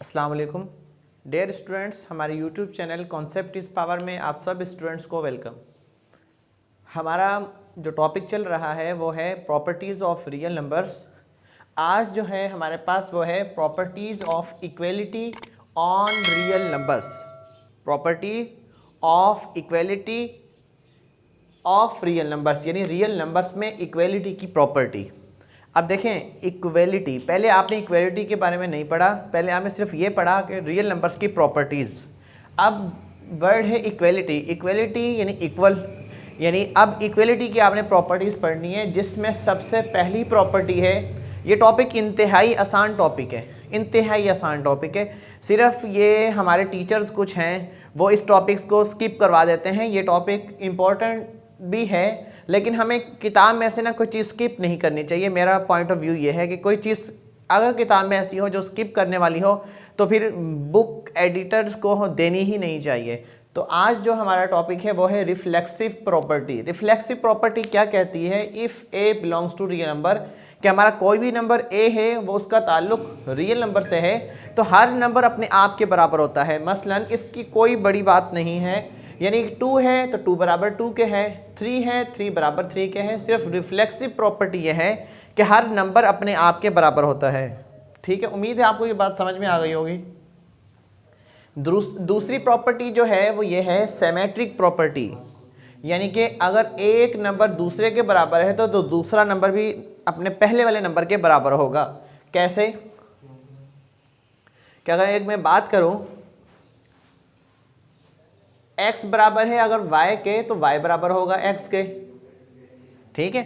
अस्सलाम वालेकुम dear students, हमारे YouTube channel concept is power में आप सब स्टूडेंट्स को वेलकम। हमारा जो टॉपिक चल रहा है वो है प्रॉपर्टीज़ ऑफ रियल नंबर्स। आज जो है हमारे पास वो है properties of equality on real numbers. Property of equality of real numbers, यानी रियल नंबर्स में इक्वलिटी की प्रॉपर्टी। अब देखें इक्वलिटी, पहले आपने इक्वलिटी के बारे में नहीं पढ़ा, पहले आपने सिर्फ ये पढ़ा कि रियल नंबर्स की प्रॉपर्टीज़। अब वर्ड है इक्वलिटी, इक्वलिटी यानी इक्वल, यानी अब इक्वलिटी की आपने प्रॉपर्टीज़ पढ़नी है, जिसमें सबसे पहली प्रॉपर्टी है, ये टॉपिक इंतहाई आसान टॉपिक है, इंतहाई आसान टॉपिक है। सिर्फ ये हमारे टीचर्स कुछ हैं वो इस टॉपिक्स को स्किप करवा देते हैं। ये टॉपिक इम्पोर्टेंट भी है, लेकिन हमें किताब में से ना कोई चीज़ स्किप नहीं करनी चाहिए। मेरा पॉइंट ऑफ व्यू ये है कि कोई चीज़ अगर किताब में ऐसी हो जो स्किप करने वाली हो तो फिर बुक एडिटर्स को देनी ही नहीं चाहिए। तो आज जो हमारा टॉपिक है वो है रिफ्लेक्सिव प्रॉपर्टी। रिफ्लेक्सिव प्रॉपर्टी क्या कहती है? If a belongs to real number, कि हमारा कोई भी नंबर ए है वो उसका ताल्लुक रियल नंबर से है, तो हर नंबर अपने आप के बराबर होता है। मसलन इसकी कोई बड़ी बात नहीं है, यानी 2 है तो 2 बराबर 2 के है, 3 है 3 बराबर 3 के है। सिर्फ रिफ्लेक्सिव प्रॉपर्टी यह है कि हर नंबर अपने आप के बराबर होता है। ठीक है, उम्मीद है आपको ये बात समझ में आ गई होगी। दूसरी प्रॉपर्टी जो है वो ये है सिमेट्रिक प्रॉपर्टी, यानी कि अगर एक नंबर दूसरे के बराबर है तो दूसरा नंबर भी अपने पहले वाले नंबर के बराबर होगा। कैसे? कि अगर एक मैं बात करूं, x बराबर है अगर y के तो y बराबर होगा x के। ठीक है,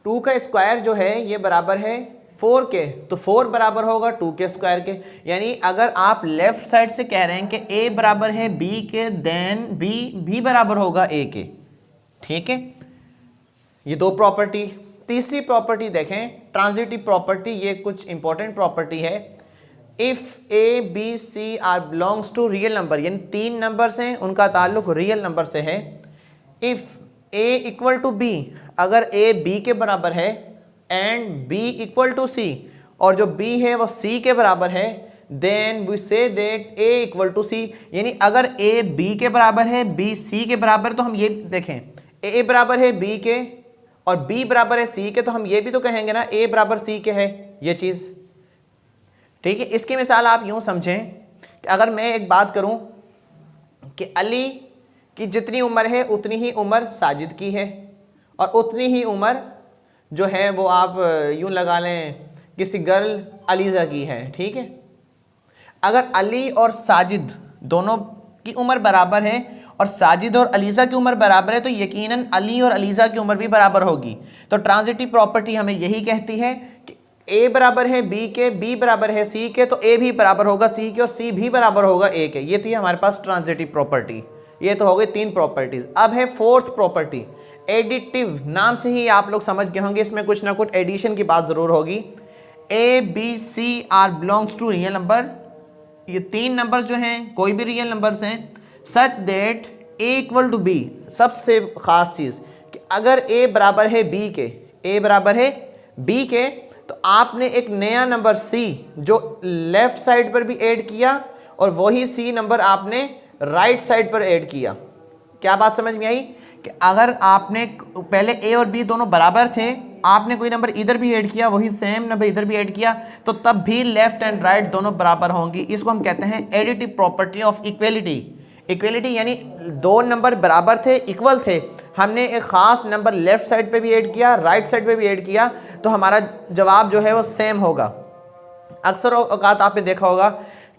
2 का स्क्वायर जो है ये बराबर है 4 के, तो 4 बराबर होगा 2 के स्क्वायर के। यानी अगर आप लेफ्ट साइड से कह रहे हैं कि a बराबर है b के, देन b भी बराबर होगा a के। ठीक है, ये दो प्रॉपर्टी। तीसरी प्रॉपर्टी देखें, ट्रांजिटिव प्रॉपर्टी, ये कुछ इंपॉर्टेंट प्रॉपर्टी है। If a b c are belongs to real number, यानी 3 नंबर्स हैं उनका ताल्लुक रियल नंबर से है। If A equal to B, अगर ए बी के बराबर है, and B equal to C, और जो बी है वो सी के बराबर है, then we say that A equal to C. यानी अगर ए बी के बराबर है, बी सी के बराबर, तो हम ये देखें ए बराबर है बी के और बी बराबर है सी के, तो हम ये भी तो कहेंगे ना ए बराबर सी के है ये चीज़। ठीक है, इसकी मिसाल आप यूँ समझें कि अगर मैं एक बात करूं कि अली की जितनी उम्र है उतनी ही उम्र साजिद की है, और उतनी ही उम्र जो है वो आप यूँ लगा लें किसी गर्ल अलीज़ा की है। ठीक है, अगर अली और साजिद दोनों की उम्र बराबर है और साजिद और अलीज़ा की उम्र बराबर है, तो यकीनन अली और अलीज़ा की उम्र भी बराबर होगी। तो ट्रांजिटिव प्रॉपर्टी हमें यही कहती है कि ए बराबर है बी के, बी बराबर है सी के, तो ए भी बराबर होगा सी के और सी भी बराबर होगा ए के। ये थी हमारे पास ट्रांजिटिव प्रॉपर्टी। ये तो हो गई 3 प्रॉपर्टीज। अब है फोर्थ प्रॉपर्टी, एडिटिव। नाम से ही आप लोग समझ गए होंगे इसमें कुछ ना कुछ एडिशन की बात ज़रूर होगी। A b c are belongs to real number, ये 3 नंबर्स जो हैं कोई भी रियल नंबर्स हैं, such that A equal to b. सबसे ख़ास चीज़ कि अगर ए बराबर है बी के, ए बराबर है बी के, तो आपने एक नया नंबर सी जो लेफ्ट साइड पर भी ऐड किया और वही सी नंबर आपने राइट साइड पर ऐड किया। क्या बात समझ में आई? कि अगर आपने पहले ए और बी दोनों बराबर थे, आपने कोई नंबर इधर भी ऐड किया, वही सेम नंबर इधर भी ऐड किया, तो तब भी लेफ्ट एंड राइट दोनों बराबर होंगी। इसको हम कहते हैं additive property of equality. Equality यानी 2 नंबर बराबर थे, इक्वल थे, हमने एक ख़ास नंबर लेफ़्ट साइड पे भी ऐड किया, राइट साइड पे भी ऐड किया, तो हमारा जवाब जो है वो सेम होगा। अक्सर औक़ात आपने देखा होगा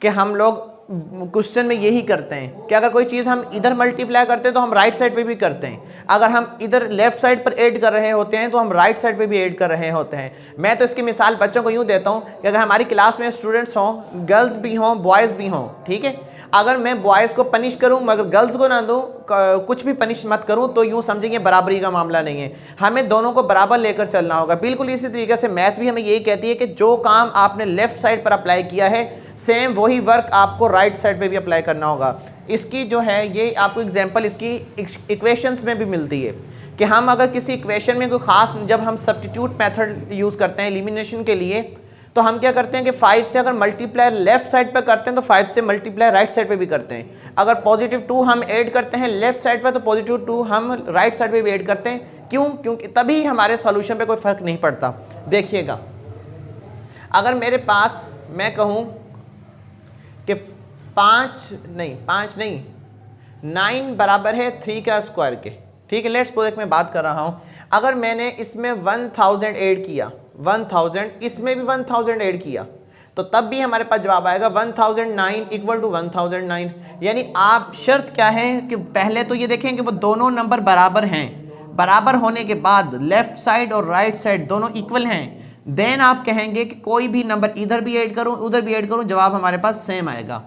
कि हम लोग क्वेश्चन में यही करते हैं कि अगर कोई चीज़ हम इधर मल्टीप्लाई करते हैं तो हम राइट साइड पे भी करते हैं, अगर हम इधर लेफ्ट साइड पर ऐड कर रहे होते हैं तो हम राइट साइड पे भी ऐड कर रहे होते हैं। मैं तो इसकी मिसाल बच्चों को यूँ देता हूँ कि अगर हमारी क्लास में स्टूडेंट्स हों, गर्ल्स भी हों बॉयज़ भी हों, ठीक है, अगर मैं बॉयज़ को पनिश करूँ मगर गर्ल्स को ना दूँ, कुछ भी पनिश मत करूँ, तो यूँ समझेंगे बराबरी का मामला नहीं है। हमें दोनों को बराबर लेकर चलना होगा। बिल्कुल इसी तरीके से मैथ भी हमें यही कहती है कि जो काम आपने लेफ़्ट साइड पर अप्लाई किया है, सेम वही वर्क आपको राइट साइड पे भी अप्लाई करना होगा। इसकी जो है ये आपको एग्जांपल इसकी इक्वेशंस में भी मिलती है कि हम अगर किसी इक्वेशन में कोई ख़ास, जब हम सब्स्टिट्यूट मेथड यूज़ करते हैं एलिमिनेशन के लिए, तो हम क्या करते हैं कि 5 से अगर मल्टीप्लाई लेफ्ट साइड पर करते हैं तो 5 से मल्टीप्लाई राइट साइड पे भी करते हैं। अगर पॉजिटिव 2 हम ऐड करते हैं लेफ्ट साइड पर तो पॉजिटिव 2 हम राइट साइड पे भी ऐड करते हैं। क्यों? क्योंकि तभी हमारे सॉल्यूशन पे कोई फर्क नहीं पड़ता। देखिएगा, अगर मेरे पास मैं कहूँ कि 5 नहीं 9 बराबर है 3 का स्क्वायर के, ठीक है, लेट्स सपोज मैं बात कर रहा हूँ, अगर मैंने इसमें 1000 ऐड किया, 1000 इसमें भी 1000 ऐड किया, तो तब भी हमारे पास जवाब आएगा 1009 इक्वल टू 1009। यानी आप शर्त क्या है कि पहले तो ये देखें कि वो दोनों नंबर बराबर हैं, बराबर होने के बाद लेफ्ट साइड और राइट साइड दोनों इक्वल हैं, देन आप कहेंगे कि कोई भी नंबर इधर भी ऐड करूं उधर भी ऐड करूं, जवाब हमारे पास सेम आएगा।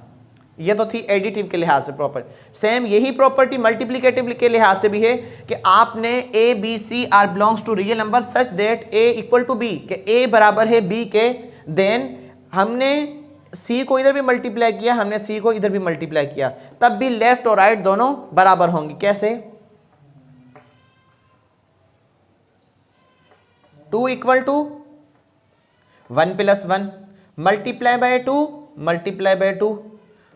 ये तो थी एडिटिव के लिहाज से प्रॉपर्टी। सेम यही प्रॉपर्टी मल्टीप्लिकेटिव के लिहाज से भी है कि आपने a b c are belongs to real number such that A equal to b, कि ए बराबर है बी के, देन हमने सी को इधर भी मल्टीप्लाई किया, हमने सी को इधर भी मल्टीप्लाई किया, तब भी लेफ्ट और राइट दोनों बराबर होंगे। कैसे? 2 equal to 1 plus 1 multiply by 2 multiply by 2,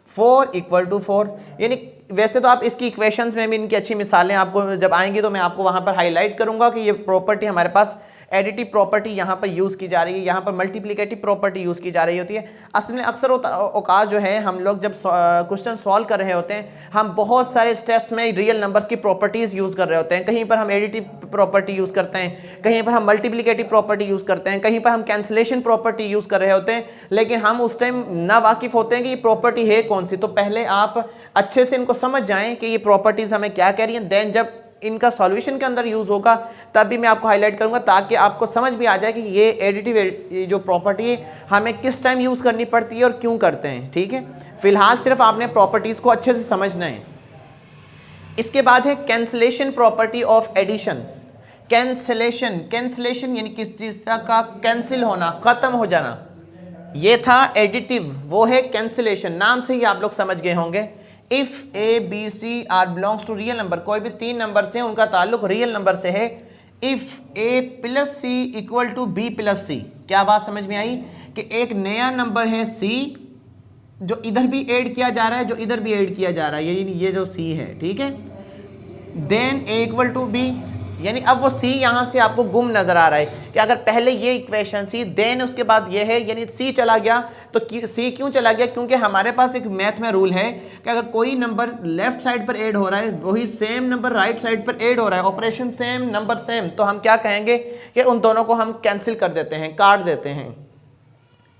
4 equal to 4। यानी वैसे तो आप इसकी इक्वेशंस में भी इनकी अच्छी मिसालें आपको जब आएंगी तो मैं आपको वहां पर हाईलाइट करूंगा कि ये प्रॉपर्टी हमारे पास एडिटिव प्रॉपर्टी यहाँ पर यूज़ की जा रही है, यहाँ पर मल्टीप्लिकेटिव प्रॉपर्टी यूज़ की जा रही होती है। असल में अक्सर औकात जो है हम लोग जब क्वेश्चन सॉल्व कर रहे होते हैं, हम बहुत सारे स्टेप्स में रियल नंबर्स की प्रॉपर्टीज़ यूज़ कर रहे होते हैं। कहीं पर हम एडिटिव प्रॉपर्टी यूज़ करते हैं, कहीं पर हम मल्टीप्लिकेटिव प्रॉपर्टी यूज़ करते हैं, कहीं पर हम कैंसिलेशन प्रॉपर्टी यूज़ कर रहे होते हैं, लेकिन हम उस टाइम ना वाकिफ़ होते हैं कि ये प्रॉपर्टी है कौन सी। तो पहले आप अच्छे से इनको समझ जाएँ कि ये प्रॉपर्टीज़ हमें क्या कह रही हैं, देन जब इनका सॉल्यूशन के अंदर यूज होगा तब भी मैं आपको हाईलाइट करूंगा, ताकि आपको समझ भी आ जाए कि ये एडिटिव जो प्रॉपर्टी है हमें किस टाइम यूज करनी पड़ती है और क्यों करते हैं। ठीक है, फिलहाल सिर्फ आपने प्रॉपर्टीज को अच्छे से समझना है। इसके बाद है cancellation property of addition. Cancellation यानी किस चीज का कैंसिल होना, खत्म हो जाना। ये था एडिटिव, वो है कैंसिलेशन। नाम से ही आप लोग समझ गए होंगे। If a b c are belongs to real number, कोई भी 3 नंबर से उनका ताल्लुक रियल नंबर से है। If A plus C equal to B plus C, क्या बात समझ में आई कि एक नया नंबर है सी जो इधर भी ऐड किया जा रहा है, जो इधर भी ऐड किया जा रहा है, ये जो सी है, ठीक है। Then a equal to b, यानी अब वो सी यहाँ से आपको गुम नजर आ रहा है कि अगर पहले ये इक्वेशन थी देन उसके बाद ये है, यानी सी चला गया। तो सी क्यों चला गया? क्योंकि हमारे पास एक मैथ में रूल है कि अगर कोई नंबर लेफ्ट साइड पर ऐड हो रहा है वही सेम नंबर राइट साइड पर ऐड हो रहा है, ऑपरेशन सेम नंबर सेम, तो हम क्या कहेंगे कि उन दोनों को हम कैंसिल कर देते हैं, काट देते हैं।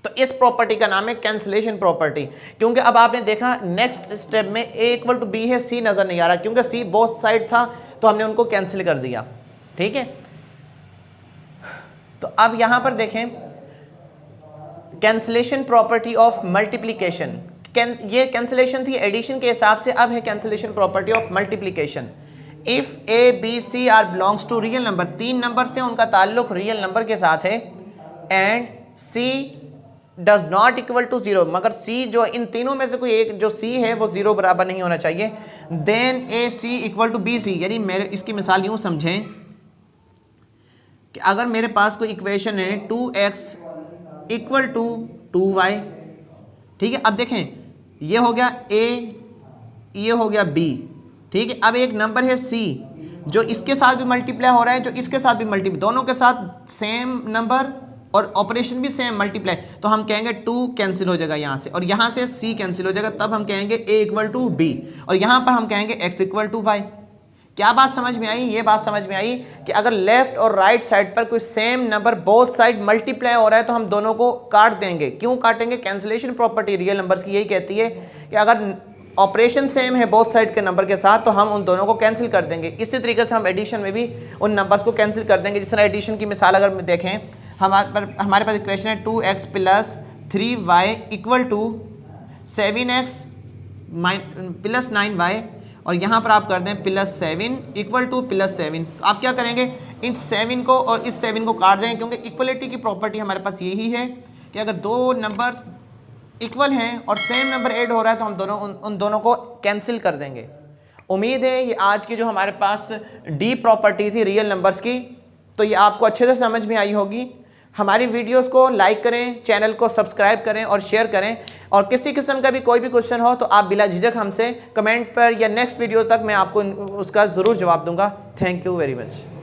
तो इस प्रॉपर्टी का नाम है कैंसिलेशन प्रॉपर्टी। क्योंकि अब आपने देखा नेक्स्ट स्टेप में ए इक्वल टू बी है, सी नजर नहीं आ रहा, क्योंकि सी बोथ साइड था तो हमने उनको कैंसिल कर दिया। ठीक है, तो अब यहां पर देखें कैंसिलेशन प्रॉपर्टी ऑफ मल्टीप्लिकेशन। ये कैंसिलेशन थी एडिशन के हिसाब से, अब है cancellation property of multiplication. If a b c are belongs to real number, 3 number से उनका ताल्लुक रियल नंबर के साथ है, and c does not equal to 0, मगर सी जो इन तीनों में से कोई एक जो सी है वो 0 बराबर नहीं होना चाहिए। Then a c equal to b c, यानी मेरे इसकी मिसाल यूं समझें कि अगर मेरे पास कोई इक्वेशन है 2x इक्वल टू 2y, ठीक है। अब देखें ये हो गया a, ये हो गया b, ठीक है। अब एक नंबर है c जो इसके साथ भी मल्टीप्लाई हो रहा है, जो इसके साथ भी मल्टीप्लाई, दोनों के साथ सेम नंबर और ऑपरेशन भी सेम मल्टीप्लाई, तो हम कहेंगे 2 कैंसिल हो जाएगा यहाँ से, और यहाँ से c कैंसिल हो जाएगा, तब हम कहेंगे a इक्वल टू b, और यहाँ पर हम कहेंगे x इक्वल टू y। क्या बात समझ में आई? ये बात समझ में आई कि अगर लेफ्ट और राइट साइड पर कोई same number both side multiply हो रहा है तो हम दोनों को काट देंगे। क्यों काटेंगे? कैंसिलेशन प्रॉपर्टी रियल नंबर्स की यही कहती है कि अगर ऑपरेशन सेम है बोथ साइड के नंबर के साथ तो हम उन दोनों को कैंसिल कर देंगे। इसी तरीके से हम एडिशन में भी उन नंबर्स को कैंसिल कर देंगे। जिस तरह एडिशन की मिसाल अगर देखें, हमारे पास इक्वेशन है 2x plus 3y equal to 7x plus 9y, और यहाँ पर आप कर दें प्लस 7 इक्वल टू प्लस 7। तो आप क्या करेंगे, इन 7 को और इस 7 को काट देंगे, क्योंकि इक्वलिटी की प्रॉपर्टी हमारे पास यही है कि अगर 2 नंबर इक्वल हैं और सेम नंबर ऐड हो रहा है तो हम उन दोनों को कैंसिल कर देंगे। उम्मीद है ये आज की जो हमारे पास डी प्रॉपर्टी थी रियल नंबर्स की, तो ये आपको अच्छे से समझ में आई होगी। हमारी वीडियोस को लाइक करें, चैनल को सब्सक्राइब करें और शेयर करें। और किसी किस्म का भी कोई भी क्वेश्चन हो तो आप बिला झिझक हमसे कमेंट पर या नेक्स्ट वीडियो तक मैं आपको उसका ज़रूर जवाब दूंगा। Thank you very much.